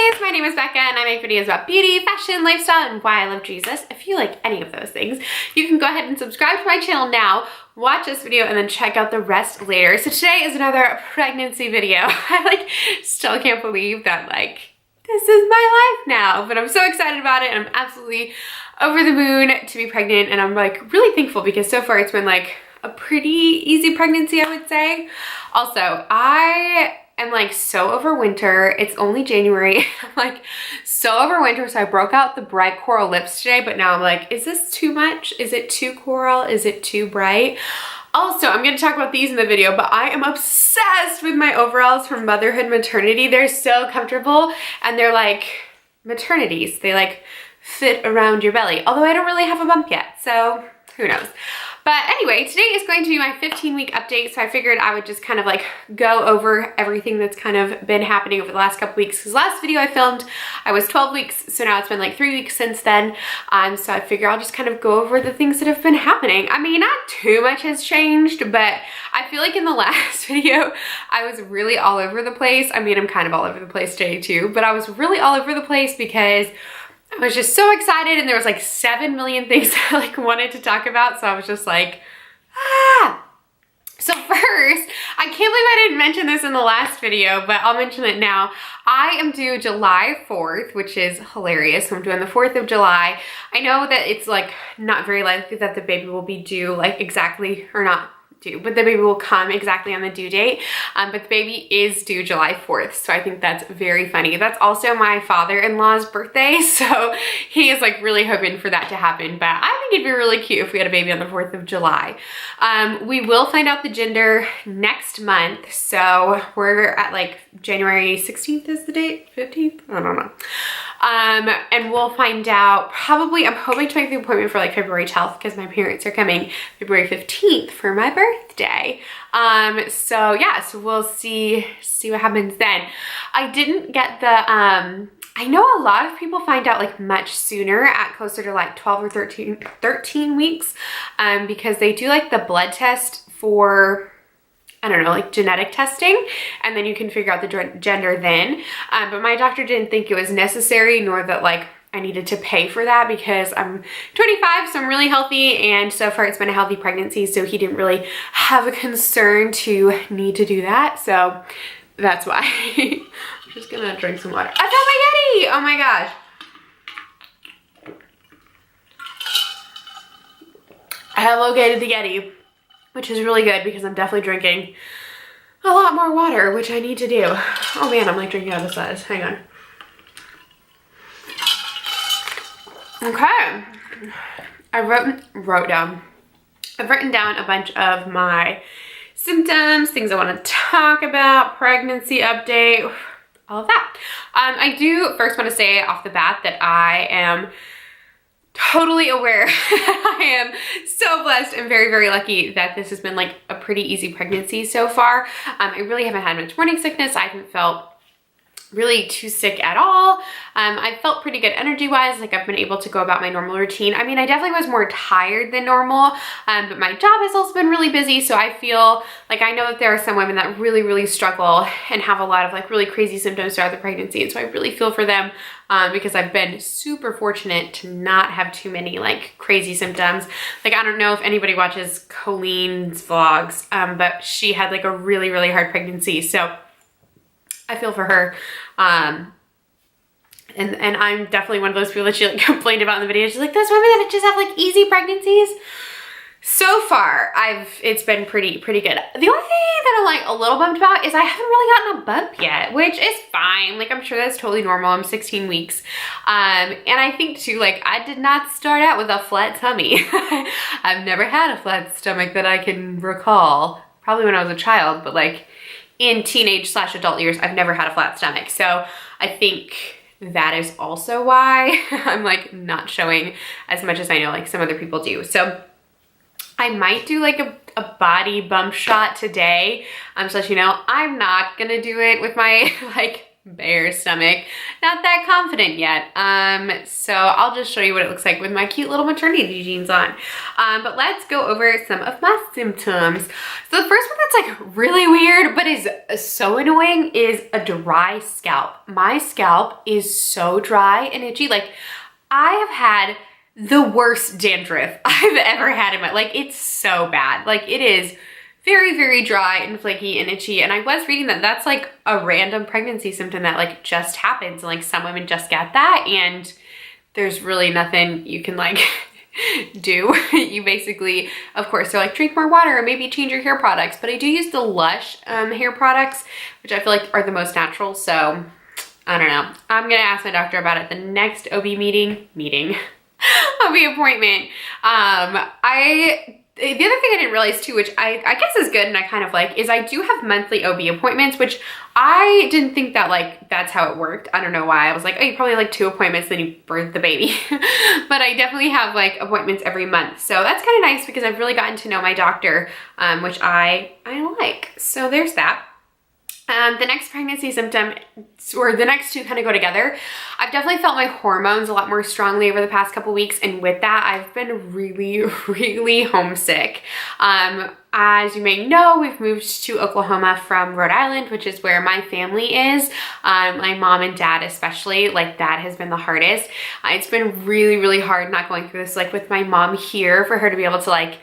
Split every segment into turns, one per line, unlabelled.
Hey, my name is Becca and I make videos about beauty, fashion, lifestyle, and why I love Jesus. If you like any of those things, you can go ahead and subscribe to my channel now, watch this video, and then check out the rest later. So today is another pregnancy video. I still can't believe that this is my life now, but I'm so excited about it and I'm absolutely over the moon to be pregnant, and I'm really thankful because so far it's been a pretty easy pregnancy, I would say. Also, I am so over winter. It's only January. I'm so over winter, so I broke out the bright coral lips today, but now I'm is this too much? Is it too coral? Is it too bright? Also, I'm going to talk about these in the video, but I am obsessed with my overalls from motherhood maternity. They're so comfortable and they're maternities. They fit around your belly, although I don't really have a bump yet, so who knows. But anyway, today is going to be my 15-week update, so I figured I would just kind of go over everything that's kind of been happening over the last couple weeks, because last video I filmed, I was 12 weeks, so now it's been 3 weeks since then. So I figure I'll just kind of go over the things that have been happening. I mean, not too much has changed, but I feel like in the last video, I was really all over the place. I mean, I'm kind of all over the place today too, but I was really all over the place because I was just so excited and there was 7 million things I wanted to talk about. So I was just ah. So first, I can't believe I didn't mention this in the last video, but I'll mention it now. I am due July 4th, which is hilarious. So I'm doing the 4th of July. I know that it's not very likely that the baby will be due exactly, or not due, but the baby will come exactly on the due date. But the baby is due July 4th. So I think that's very funny. That's also my father-in-law's birthday. So he is really hoping for that to happen. But I think it'd be really cute if we had a baby on the 4th of July. We will find out the gender next month. So we're at January 16th is the date, 15th? I don't know. And we'll find out probably, I'm hoping to make the appointment for February 12th because my parents are coming February 15th for my birthday. So yeah, so we'll see what happens then. I didn't get the, I know a lot of people find out much sooner at closer to 12 or 13 weeks, because they do the blood test for, I don't know, genetic testing, and then you can figure out the gender then. But my doctor didn't think it was necessary, nor that I needed to pay for that because I'm 25, so I'm really healthy, and so far it's been a healthy pregnancy, so he didn't really have a concern to need to do that, so that's why. I'm just gonna drink some water. I found my Yeti! Oh my gosh. I have located the Yeti, which is really good because I'm definitely drinking a lot more water, which I need to do. Oh man, I'm drinking out of the sides. Hang on. Okay. I've written down a bunch of my symptoms, things I want to talk about, pregnancy update, all of that. I do first want to say off the bat that I am totally aware. I am so blessed and very, very lucky that this has been a pretty easy pregnancy so far. I really haven't had much morning sickness. I haven't felt really too sick at all. I felt pretty good energy-wise. I've been able to go about my normal routine. I mean, I definitely was more tired than normal, but my job has also been really busy, so I feel I know that there are some women that really, really struggle and have a lot of really crazy symptoms throughout the pregnancy, and so I really feel for them because I've been super fortunate to not have too many crazy symptoms. I don't know if anybody watches Colleen's vlogs, but she had a really, really hard pregnancy, so I feel for her. And I'm definitely one of those people that she complained about in the video. She's those women that just have easy pregnancies. So far, it's been pretty good. The only thing that I'm a little bummed about is I haven't really gotten a bump yet, which is fine. I'm sure that's totally normal. I'm 16 weeks. And I think too, I did not start out with a flat tummy. I've never had a flat stomach that I can recall. Probably when I was a child, but in teenage/adult years, I've never had a flat stomach. So I think that is also why I'm not showing as much as I know some other people do. So I might do a body bump shot today. So that you know, I'm not gonna do it with my bare stomach. Not that confident yet. So I'll just show you what it looks like with my cute little maternity jeans on. But let's go over some of my symptoms. So the first one that's like really weird, but is so annoying is a dry scalp. My scalp is so dry and itchy. Like I have had the worst dandruff I've ever had in my, like it's so bad. Like it is very, very dry and flaky and itchy. And I was reading that that's like a random pregnancy symptom that like just happens. And like some women just get that and there's really nothing you can like do. You basically, of course, they're like drink more water or maybe change your hair products. But I do use the Lush hair products, which I feel like are the most natural. So I don't know. I'm gonna ask my doctor about it the next OB OB appointment. The other thing I didn't realize too, which I guess is good and I kind of like, is I do have monthly OB appointments, which I didn't think that like, that's how it worked. I don't know why. I was like, oh, you probably like 2 appointments, then you birth the baby. But I definitely have like appointments every month. So that's kind of nice because I've really gotten to know my doctor, which I like. So there's that. The next pregnancy symptom, or the next two kind of go together. I've definitely felt my hormones a lot more strongly over the past couple weeks. And with that, I've been really, really homesick. As you may know, we've moved to Oklahoma from Rhode Island, which is where my family is. My mom and dad especially, like that has been the hardest. It's been really, really hard not going through this like with my mom here, for her to be able to like,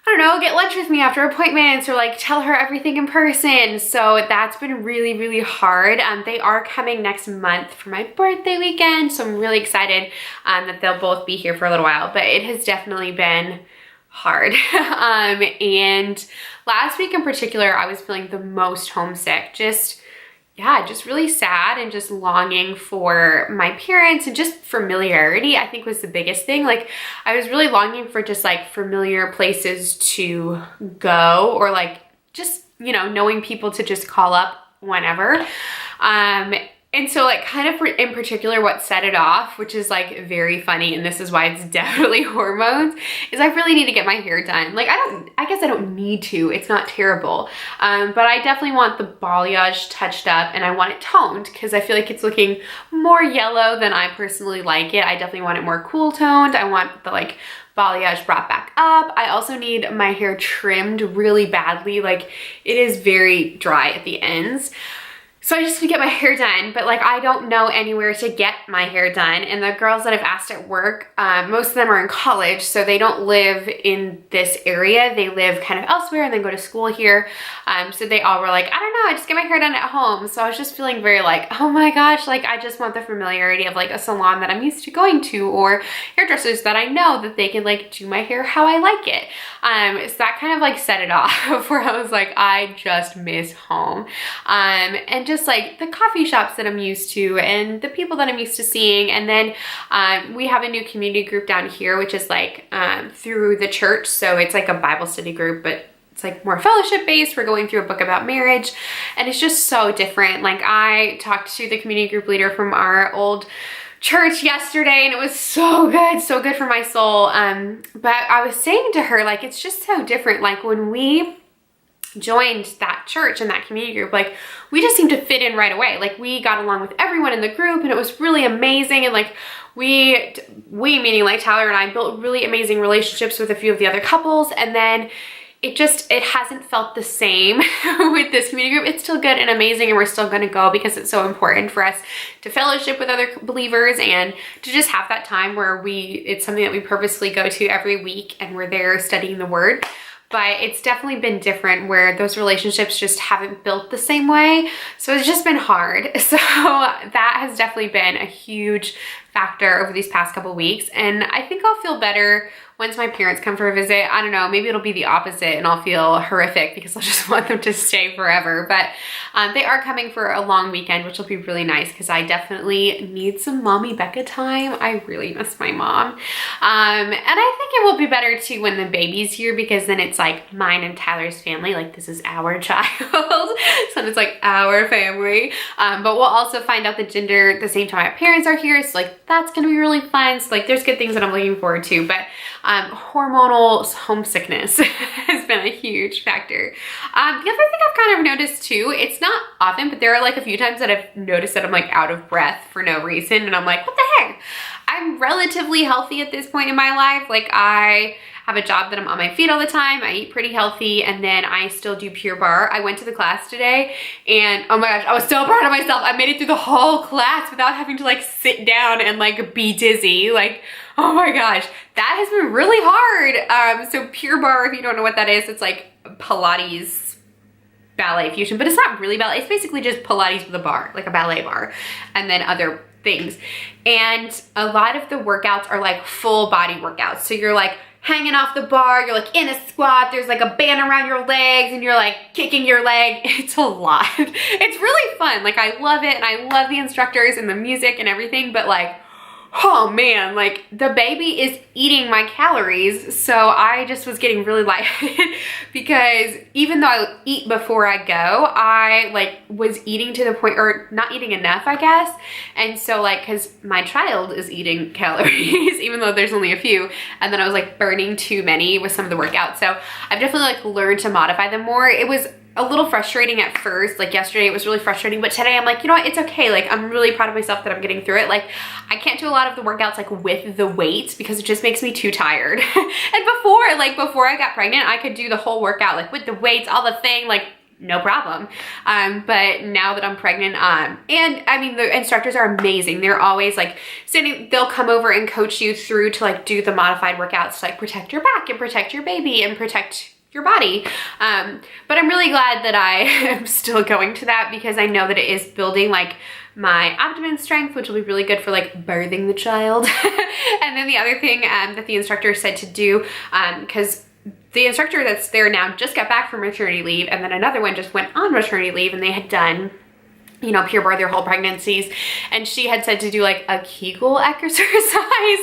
I don't know, get lunch with me after appointments or like tell her everything in person. So that's been really, really hard. They are coming next month for my birthday weekend. So I'm really excited that they'll both be here for a little while, but it has definitely been hard. And last week in particular, I was feeling the most homesick. Just really sad and just longing for my parents and just familiarity, I think was the biggest thing. Like I was really longing for just like familiar places to go or like just, you know, knowing people to just call up whenever. And so like kind of in particular what set it off, which is like very funny, and this is why it's definitely hormones, is I really need to get my hair done. Like I guess I don't need to, it's not terrible. But I definitely want the balayage touched up and I want it toned because I feel like it's looking more yellow than I personally like it. I definitely want it more cool toned. I want the like balayage brought back up. I also need my hair trimmed really badly. Like it is very dry at the ends. So I just need to get my hair done, but like I don't know anywhere to get my hair done. And the girls that I've asked at work, most of them are in college, so they don't live in this area. They live kind of elsewhere and then go to school here. So they all were like, I don't know, I just get my hair done at home. So I was just feeling very like, oh my gosh, like I just want the familiarity of like a salon that I'm used to going to, or hairdressers that I know that they can like do my hair how I like it. So that kind of like set it off where I was like, I just miss home. And just like the coffee shops that I'm used to and the people that I'm used to seeing. And then we have a new community group down here, which is like through the church. So it's like a Bible study group, but it's like more fellowship based. We're going through a book about marriage and it's just so different. Like I talked to the community group leader from our old church yesterday and it was so good for my soul. But I was saying to her, like, it's just so different. Like when we joined that church and that community group, like we just seemed to fit in right away. Like we got along with everyone in the group and it was really amazing. And like we meaning like Tyler and I, built really amazing relationships with a few of the other couples. And then it hasn't felt the same with this community group. It's still good and amazing and we're still gonna go because it's so important for us to fellowship with other believers and to just have that time where it's something that we purposely go to every week and we're there studying the word. But it's definitely been different where those relationships just haven't built the same way. So it's just been hard. So that has definitely been a huge factor over these past couple weeks. And I think I'll feel better once my parents come for a visit. I don't know, maybe it'll be the opposite and I'll feel horrific because I'll just want them to stay forever. But they are coming for a long weekend, which will be really nice because I definitely need some mommy Becca time. I really miss my mom. And I think it will be better too when the baby's here because then it's like mine and Tyler's family. Like this is our child. So it's like our family. But we'll also find out the gender at the same time our parents are here. So like that's gonna be really fun. So like there's good things that I'm looking forward to, but hormonal homesickness has been a huge factor. The other thing I've kind of noticed too, it's not often, but there are like a few times that I've noticed that I'm like out of breath for no reason, and I'm like, what the heck? I'm relatively healthy at this point in my life. Like I have a job that I'm on my feet all the time. I eat pretty healthy, and then I still do Pure Barre. I went to the class today and oh my gosh, I was so proud of myself. I made it through the whole class without having to like sit down and like be dizzy. Like, oh my gosh, that has been really hard. So Pure Barre, if you don't know what that is, it's like Pilates ballet fusion, but it's not really ballet. It's basically just Pilates with a bar, like a ballet bar, and then other things. And a lot of the workouts are like full body workouts. So you're like hanging off the bar, you're like in a squat, there's like a band around your legs, and you're like kicking your leg. It's a lot. It's really fun. Like I love it, and I love the instructors and the music and everything, but like, oh man, like the baby is eating my calories. So I just was getting really lightheaded because even though I eat before I go, I like was eating to the point, or not eating enough, I guess. And so like, cause my child is eating calories, even though there's only a few. And then I was like burning too many with some of the workouts. So I've definitely like learned to modify them more. It was a little frustrating at first. Like yesterday it was really frustrating, but today I'm like, you know what, it's okay. Like I'm really proud of myself that I'm getting through it. Like I can't do a lot of the workouts like with the weights because it just makes me too tired. And before I got pregnant, I could do the whole workout like with the weights, all the thing, like no problem. But now that I'm pregnant, and I mean, the instructors are amazing. They're always like they'll come over and coach you through to like do the modified workouts to like protect your back and protect your baby and protect your body. But I'm really glad that I am still going to that because I know that it is building like my abdomen strength, which will be really good for like birthing the child. And then the other thing that the instructor said to do, because the instructor that's there now just got back from maternity leave, and then another one just went on maternity leave, and they had done, you know, Pure Barre their whole pregnancies, and she had said to do like a Kegel exercise.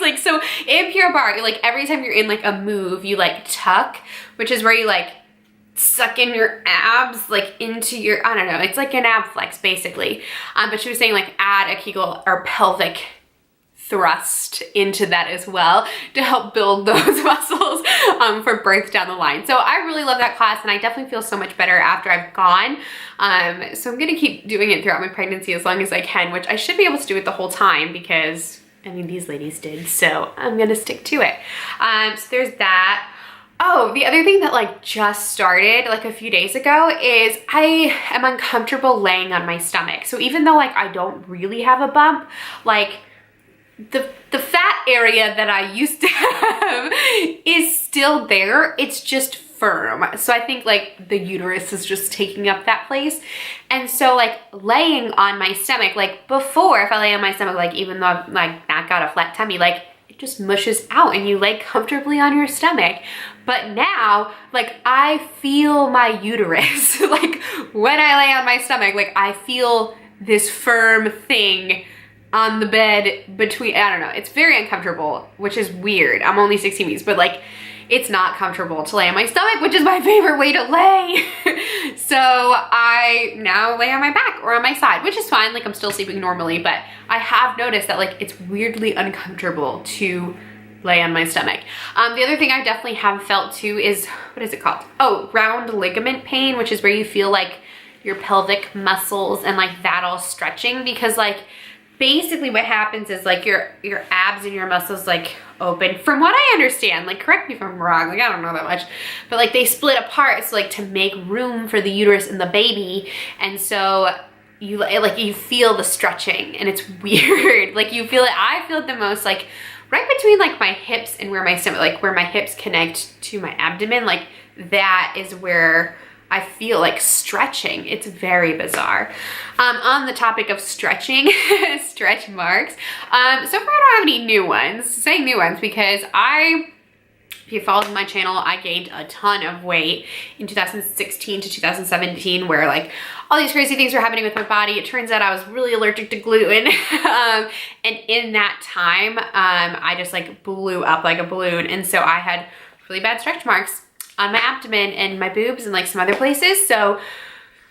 Like, so in Pure Barre, like every time you're in like a move, you like tuck, which is where you like suck in your abs like into your, I don't know, it's like an ab flex basically. But she was saying like add a Kegel or pelvic thrust into that as well to help build those muscles for birth down the line. So I really love that class, and I definitely feel so much better after I've gone. So I'm gonna keep doing it throughout my pregnancy as long as I can, which I should be able to do it the whole time because I mean these ladies did, so I'm gonna stick to it. So there's that. Oh, the other thing that like just started like a few days ago is I am uncomfortable laying on my stomach. So even though like I don't really have a bump, like the fat area that I used to have is still there. It's just firm. So I think like the uterus is just taking up that place. And so like laying on my stomach, like before if I lay on my stomach, like even though I've like not got a flat tummy, like it just mushes out and you lay comfortably on your stomach. But now, like I feel my uterus, like when I lay on my stomach, like I feel this firm thing on the bed between, I don't know, it's very uncomfortable, which is weird. I'm only 16 weeks, but like, it's not comfortable to lay on my stomach, which is my favorite way to lay. So I now lay on my back or on my side, which is fine. Like I'm still sleeping normally, but I have noticed that like, it's weirdly uncomfortable to lay on my stomach. The other thing I definitely have felt too is, what is it called? Oh, round ligament pain, which is where you feel like your pelvic muscles and like that all stretching, because like, basically what happens is like your abs and your muscles like open, from what I understand, like correct me if I'm wrong, like I don't know that much, but like they split apart so like to make room for the uterus and the baby. And so you feel the stretching and it's weird. Like you feel it, I feel it the most like right between like my hips and where my stomach, like where my hips connect to my abdomen, like that is where I feel like stretching. It's very bizarre. On the topic of stretching, stretch marks. So far I don't have any new ones. Saying new ones because if you followed my channel, I gained a ton of weight in 2016 to 2017 where like all these crazy things were happening with my body. It turns out I was really allergic to gluten. And in that time, I just like blew up like a balloon. And so I had really bad stretch marks on my abdomen and my boobs and like some other places. So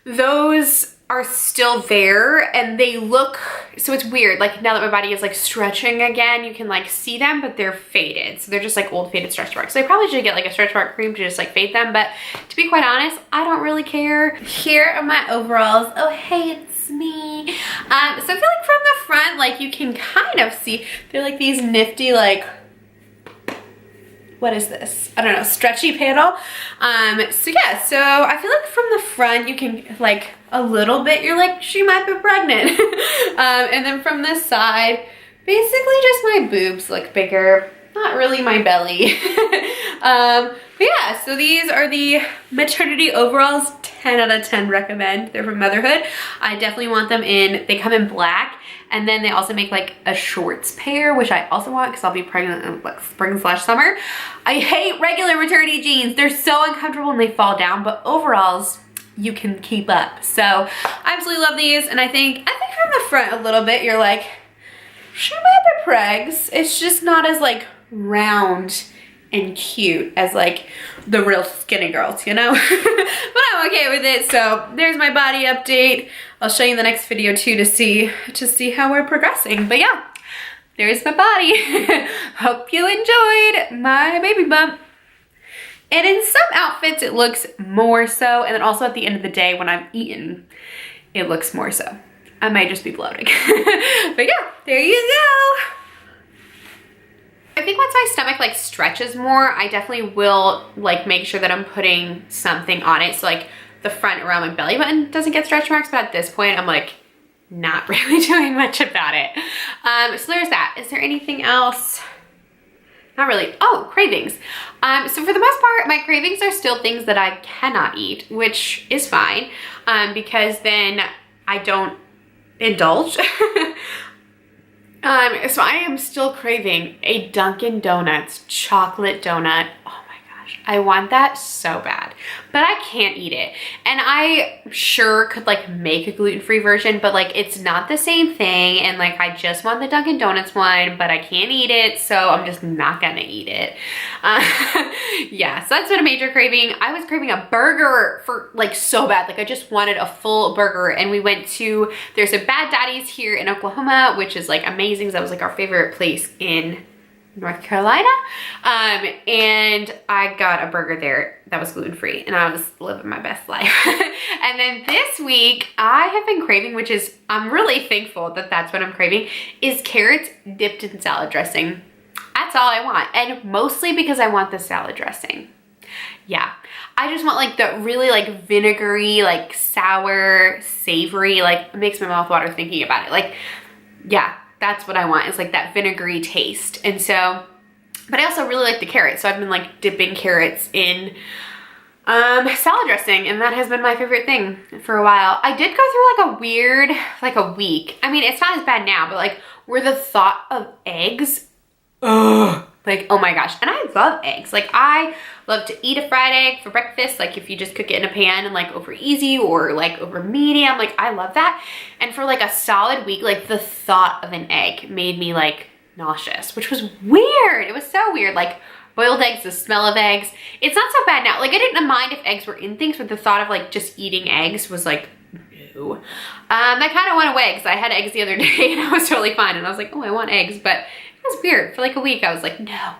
those are still there and they look, so it's weird. Like now that my body is like stretching again, you can like see them, but they're faded. So they're just like old faded stretch marks. So I probably should get like a stretch mark cream to just like fade them. But to be quite honest, I don't really care. Here are my overalls. Oh, hey, it's me. So I feel like from the front, like you can kind of see, they're like these nifty, like, what is this? I don't know, stretchy panel. So yeah, so I feel like from the front you can like a little bit, you're like, she might be pregnant. And then from this side, basically just my boobs look bigger, not really my belly. But yeah, so these are the maternity overalls, 10 out of 10 recommend. They're from Motherhood. I definitely want them in, they come in black. And then they also make like a shorts pair, which I also want because I'll be pregnant in like spring/summer. I hate regular maternity jeans. They're so uncomfortable and they fall down, but overalls, you can keep up. So I absolutely love these. And I think from the front a little bit, you're like, she might be pregs. It's just not as like round and cute as like the real skinny girls, you know? But I'm okay with it. So there's my body update. I'll show you in the next video too to see how we're progressing. But yeah, there's my body. Hope you enjoyed my baby bump. And in some outfits it looks more so, and then also at the end of the day when I'm eating, it looks more so. I might just be bloating. But yeah, there you go. I think once my stomach like stretches more, I definitely will like make sure that I'm putting something on it. So like the front around my belly button doesn't get stretch marks, but at this point I'm like not really doing much about it. So there's that. Is there anything else? Not really. Oh, cravings. So for the most part, my cravings are still things that I cannot eat, which is fine, because then I don't indulge. So I am still craving a Dunkin' Donuts chocolate donut. Oh my gosh, I want that so bad, but I can't eat it. And I sure could like make a gluten-free version, but like it's not the same thing. And like I just want the Dunkin' Donuts one, but I can't eat it, so I'm just not gonna eat it. Yeah, so that's been a major craving. I was craving a burger for like so bad. Like I just wanted a full burger, and we went to, there's a Bad Daddy's here in Oklahoma, which is like amazing. That was like our favorite place in North Carolina. And I got a burger there that was gluten-free, and I was living my best life. And then this week I have been craving, which is, I'm really thankful that that's what I'm craving, is carrots dipped in salad dressing. That's all I want. And mostly because I want the salad dressing. Yeah, I just want like the really like vinegary, like sour, savory, like it makes my mouth water thinking about it. Like, yeah, that's what I want. It's like that vinegary taste. And so, but I also really like the carrots. So I've been like dipping carrots in salad dressing, and that has been my favorite thing for a while. I did go through like a weird, like a week. I mean, it's not as bad now, but like where the thought of eggs, like, oh my gosh. And I love eggs. Like I love to eat a fried egg for breakfast. Like if you just cook it in a pan and like over easy or like over medium, like I love that. And for like a solid week, like the thought of an egg made me like nauseous, which was weird. It was so weird. Like boiled eggs, the smell of eggs. It's not so bad now. Like I didn't mind if eggs were in things, but the thought of like just eating eggs was like, no. I kind of went away because I had eggs the other day and I was totally fine. And I was like, oh, I want eggs, but it was weird. For like a week, I was like, no.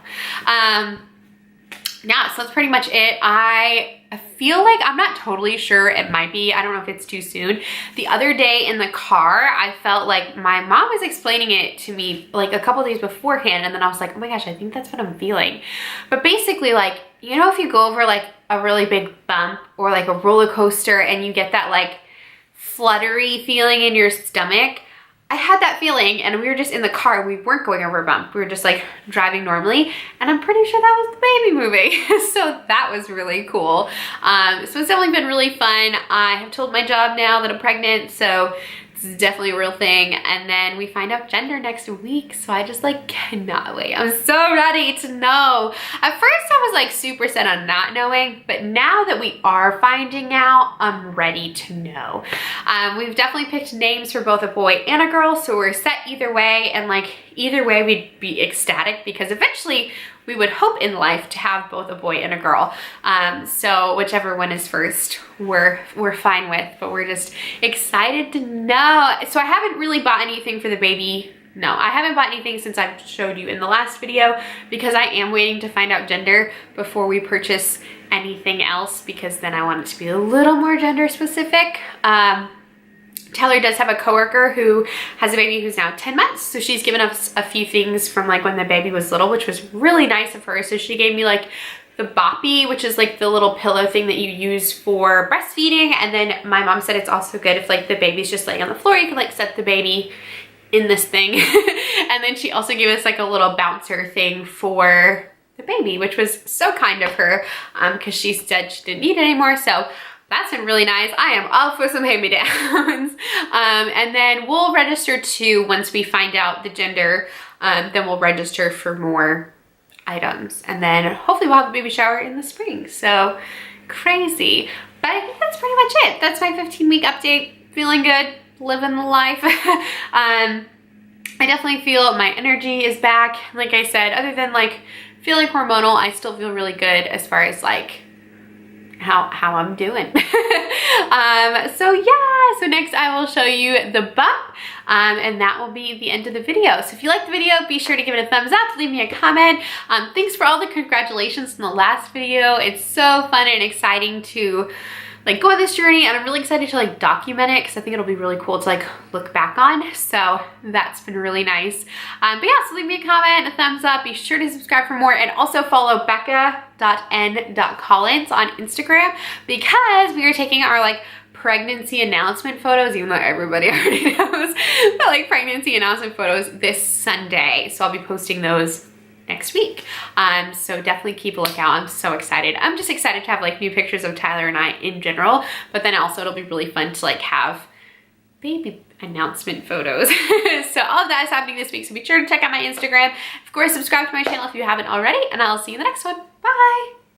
Yeah, so that's pretty much it. I feel like, I'm not totally sure, it might be, I don't know if it's too soon. The other day in the car, I felt like my mom was explaining it to me like a couple days beforehand, and then I was like, oh my gosh, I think that's what I'm feeling. But basically, like, you know, if you go over like a really big bump or like a roller coaster and you get that like fluttery feeling in your stomach, I had that feeling, and we were just in the car. We weren't going over a bump. We were just like driving normally, and I'm pretty sure that was the baby moving. So that was really cool. So it's definitely been really fun. I have told my job now that I'm pregnant, so this is definitely a real thing. And then we find out gender next week, so I just like cannot wait. I'm so ready to know. At first I was like super set on not knowing, but now that we are finding out, I'm ready to know. We've definitely picked names for both a boy and a girl, so we're set either way, and like either way we'd be ecstatic because eventually we would hope in life to have both a boy and a girl. So whichever one is first, we're fine with, but we're just excited to know. So I haven't really bought anything for the baby. No, I haven't bought anything since I've showed you in the last video, because I am waiting to find out gender before we purchase anything else, because then I want it to be a little more gender specific. Tyler does have a coworker who has a baby who's now 10 months. So she's given us a few things from like when the baby was little, which was really nice of her. So she gave me like the boppy, which is like the little pillow thing that you use for breastfeeding. And then my mom said it's also good if like the baby's just laying on the floor, you can like set the baby in this thing. And then she also gave us like a little bouncer thing for the baby, which was so kind of her, because she said she didn't need it anymore. So that's been really nice. I am all for some hand-me-downs. And then we'll register too once we find out the gender. Then we'll register for more items. And then hopefully we'll have a baby shower in the spring. So crazy. But I think that's pretty much it. That's my 15-week update. Feeling good, living the life. I definitely feel my energy is back. Like I said, other than like feeling hormonal, I still feel really good as far as like how I'm doing. So yeah, so next I will show you the bump, and that will be the end of the video. So if you liked the video, be sure to give it a thumbs up, leave me a comment. Thanks for all the congratulations in the last video. It's so fun and exciting to like go on this journey, and I'm really excited to like document it, because I think it'll be really cool to like look back on. So that's been really nice. But yeah, so leave me a comment, a thumbs up, be sure to subscribe for more, and also follow becca.n.collins on Instagram, because we are taking our like pregnancy announcement photos, even though everybody already knows, but like pregnancy announcement photos this Sunday. So I'll be posting those next week. So definitely keep a lookout. I'm so excited. I'm just excited to have like new pictures of Tyler and I in general, but then also it'll be really fun to like have baby announcement photos. So all of that is happening this week. So be sure to check out my Instagram. Of course, subscribe to my channel if you haven't already, and I'll see you in the next one. Bye.